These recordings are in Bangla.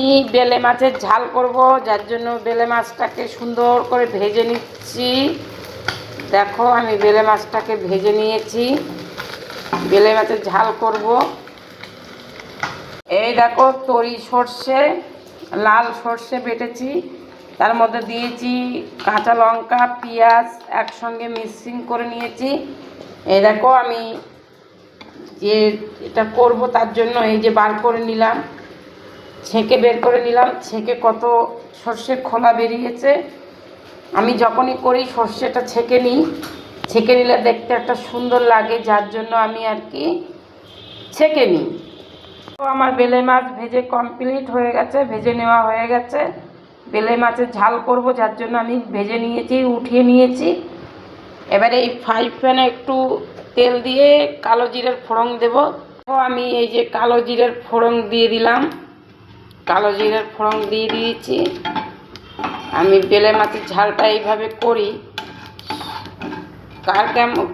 আমি বেলে মাছের ঝাল করব, যার জন্য বেলে মাছটাকে সুন্দর করে ভেজে নিচ্ছি। দেখো আমি বেলে মাছটাকে ভেজে নিয়েছি, বেলে মাছের ঝাল করব। এই দেখো তরি সর্ষে, লাল সর্ষে বেটেছি, তার মধ্যে দিয়েছি কাঁচা লঙ্কা, পেঁয়াজ একসঙ্গে মিক্সিং করে নিয়েছি। এই দেখো আমি যে এটা করব তার জন্য এই যে বার করে নিলাম, ছেঁকে বের করে নিলাম, ছেঁকে কত সর্ষের খোলা বেরিয়েছে। আমি যখনই করি সর্ষেটা ছেঁকে নিই, ছেঁকে নিলে দেখতে একটা সুন্দর লাগে, যার জন্য আমি আর কি ছেঁকে নিই। তো আমার বেলে মাছ ভেজে কমপ্লিট হয়ে গেছে, ভেজে নেওয়া হয়ে গেছে। বেলে মাছের ঝাল করব, যার জন্য আমি ভেজে নিয়েছি, উঠিয়ে নিয়েছি। এবারে এই ফ্রাই প্যানে একটু তেল দিয়ে কালো জিরের ফোড়ন দেব। তো আমি এই যে কালো জিরের ফোড়ন দিয়ে দিলাম, কালো জিরের ফোড়ন দিয়ে দিয়েছি। আমি বেলে মাছের ঝালটা এইভাবে করি,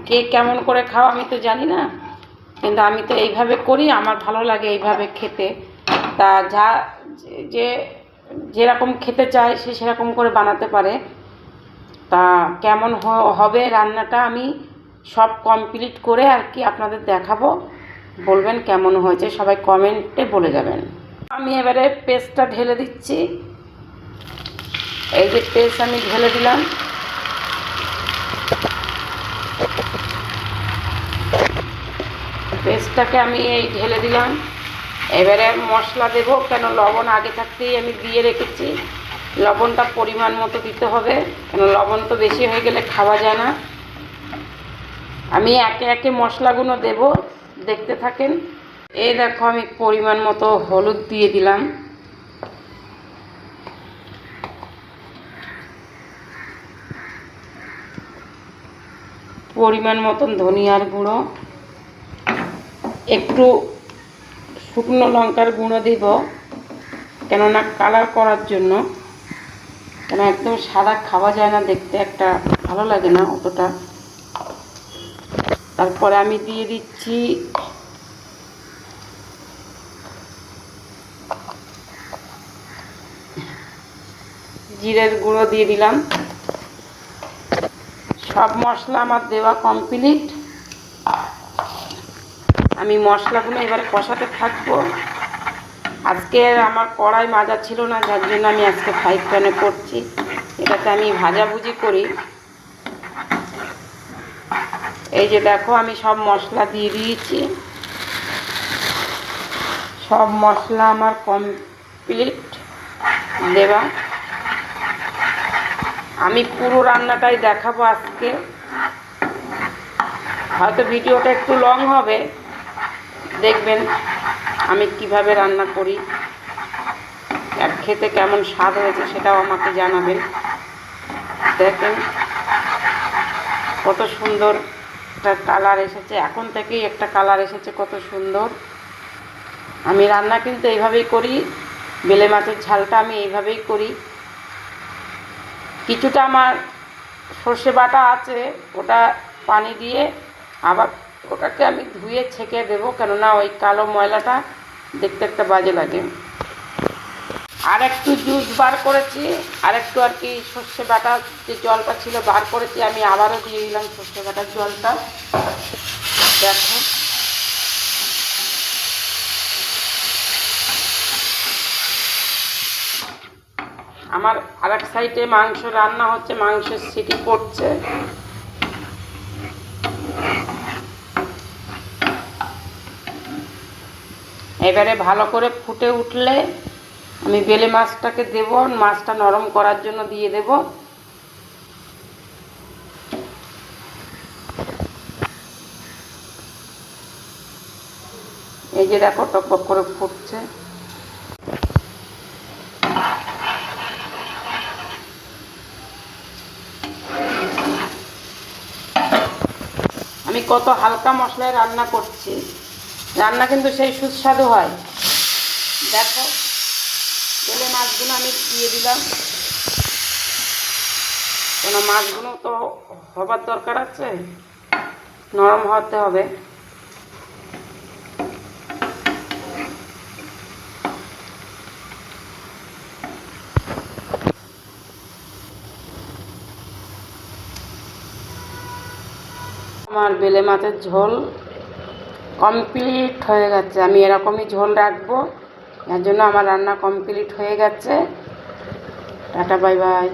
কে কেমন করে খাও আমি তো জানি না, কিন্তু আমি তো এইভাবে করি, আমার ভালো লাগে এইভাবে খেতে। তা যে যেরকম খেতে চায় সে সেরকম করে বানাতে পারে। তা কেমন হবে রান্নাটা আমি সব কমপ্লিট করে আর কি আপনাদের দেখাবো, বলবেন কেমন হয়েছে, সবাই কমেন্টে বলে যাবেন। আমি এবারে পেস্টটা ঢেলে দিচ্ছি। এই যে পেস্ট আমি ঢেলে দিলাম, পেস্টটাকে আমি এই ঢেলে দিলাম। এবারে মশলা দেব, কেন লবণ আগে থাকতেই আমি দিয়ে রেখেছি। লবণটা পরিমাণ মতো দিতে হবে, কেন লবণ তো বেশি হয়ে গেলে খাওয়া যায় না। আমি একে একে মশলাগুলো দেব, দেখতে থাকেন। এই দেখো আমি পরিমাণ মতো হলুদ দিয়ে দিলাম, পরিমাণ মতন ধনিয়ার গুঁড়ো, একটু শুকনো লঙ্কার গুঁড়ো দিব, কেননা কালার করার জন্য। কেন একদম সাদা খাওয়া যায় না, দেখতে একটা ভালো লাগে না অতটা। তারপরে আমি দিয়ে দিচ্ছি জিরের গুঁড়ো দিয়ে দিলাম। সব মশলা আমার দেওয়া কমপ্লিট। আমি মশলাগুলো এবার কষাতে থাকবো। আজকে আমার কড়াই মাজা ছিল না, যার জন্য আমি আজকে ফ্রাই প্যানে করছি। এটাতে আমি ভাজাভুজি করি। এই যে দেখো আমি সব মশলা দিয়ে দিয়েছি, সব মশলা আমার কমপ্লিট দেওয়া। আমি পুরো রান্নাটাই দেখাবো আজকে, হয়তো ভিডিওটা একটু লং হবে, দেখবেন আমি কিভাবে রান্না করি, আর খেতে কেমন স্বাদ হয়েছে সেটাও আমাকে জানাবেন। দেখেন কত সুন্দর একটা কালার এসেছে, এখন থেকেই একটা কালার এসেছে, কত সুন্দর। আমি রান্না কিন্তু এইভাবেই করি, বেলে মাছের ঝালটা আমি এইভাবেই করি। কিছুটা আমার সর্ষে বাটা আছে, ওটা পানি দিয়ে আবার ওটাকে আমি ধুয়ে ছেঁকে দেবো, কেননা ওই কালো ময়লাটা দেখতে একটা বাজে লাগে। আর একটু জুস বার করেছি, আর একটু আর কি সর্ষে বাটা যে জলটা ছিল বার করেছি, আমি আবারও দিয়ে দিলাম সর্ষে বাটার জলটা। দেখো আমার আরেক সাইডে মাংস রান্না হচ্ছে, মাংসের সিটি পড়ছে। এবারে ভালো করে ফুটে উঠলে আমি বেলে মাছটাকে দেব, মাছটা নরম করার জন্য দিয়ে দেব। এই যে দেখো টকবক করে ফুটছে। আমি কত হালকা মশলায় রান্না করছি, রান্না কিন্তু সেই সুস্বাদু হয়। দেখো বেলে মাছগুলো আমি দিয়ে দিলাম, কেন মাছগুলো তো হবার দরকার আছে, নরম হতে হবে। আমার বেলে মাছের ঝোল কমপ্লিট হয়ে গেছে। আমি এরকমই ঝোল রাখবো, এর জন্য আমার রান্না কমপ্লিট হয়ে গেছে। Tata, bye bye.